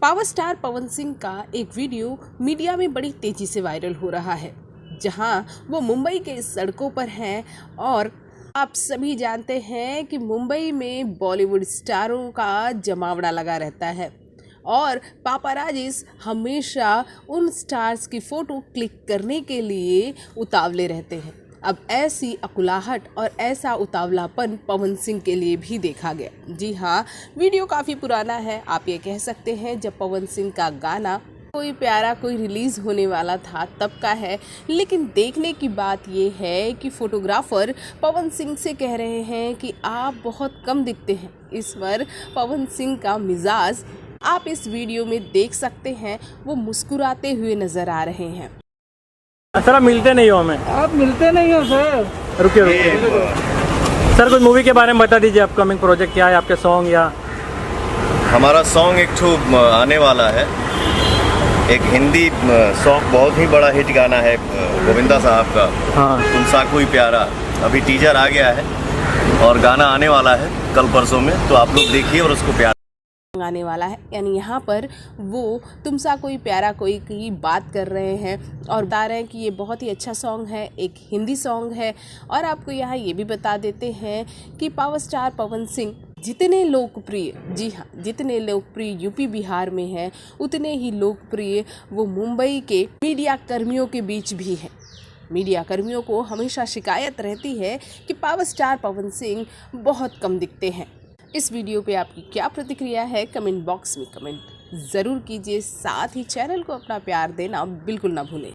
Power star Pawan Singh का एक video media में बड़ी तेजी से वायरल हो रहा है, जहां वो मुंबई के सड़कों पर हैं। और आप सभी जानते हैं कि मुंबई में बॉलीवुड स्टारों का जमावड़ा लगा रहता है और पापाराजीज हमेशा उन स्टार्स की फ़ोटो क्लिक करने के लिए उतावले रहते हैं। अब ऐसी अकुलाहट और ऐसा उतावलापन पवन सिंह के लिए भी देखा गया। जी हाँ, वीडियो काफ़ी पुराना है, आप ये कह सकते हैं जब पवन सिंह का गाना कोई प्यारा कोई रिलीज़ होने वाला था तब का है। लेकिन देखने की बात ये है कि फोटोग्राफर पवन सिंह से कह रहे हैं कि आप बहुत कम दिखते हैं। इस पर पवन सिंह का मिजाज आप इस वीडियो में देख सकते हैं, वो मुस्कुराते हुए नज़र आ रहे हैं। सर आप मिलते नहीं हो हमें। आप मिलते नहीं हो सर। रुकिए सर, कुछ मूवी के बारे में बता दीजिए। अपकमिंग प्रोजेक्ट क्या है आपके, सॉन्ग या? हमारा सॉन्ग एक ठो आने वाला है, एक हिंदी सॉन्ग, बहुत ही बड़ा हिट गाना है गोविंदा साहब का। हाँ, तुमसा कोई प्यारा, अभी टीजर आ गया है और गाना आने वाला है कल परसों में, तो आप लोग देखिए और उसको प्यार आने वाला है। यानी यहाँ पर वो तुमसा कोई प्यारा कोई की बात कर रहे हैं और बता रहे हैं कि ये बहुत ही अच्छा सॉन्ग है, एक हिंदी सॉन्ग है। और आपको यहाँ ये भी बता देते हैं कि पावर स्टार पवन सिंह जितने लोकप्रिय, जी हाँ, जितने लोकप्रिय यूपी बिहार में हैं, उतने ही लोकप्रिय वो मुंबई के मीडिया कर्मियों के बीच भी हैं। मीडिया कर्मियों को हमेशा शिकायत रहती है कि पावर स्टार पवन सिंह बहुत कम दिखते हैं। इस वीडियो पे आपकी क्या प्रतिक्रिया है, कमेंट बॉक्स में कमेंट ज़रूर कीजिए। साथ ही चैनल को अपना प्यार देना बिल्कुल ना भूलें।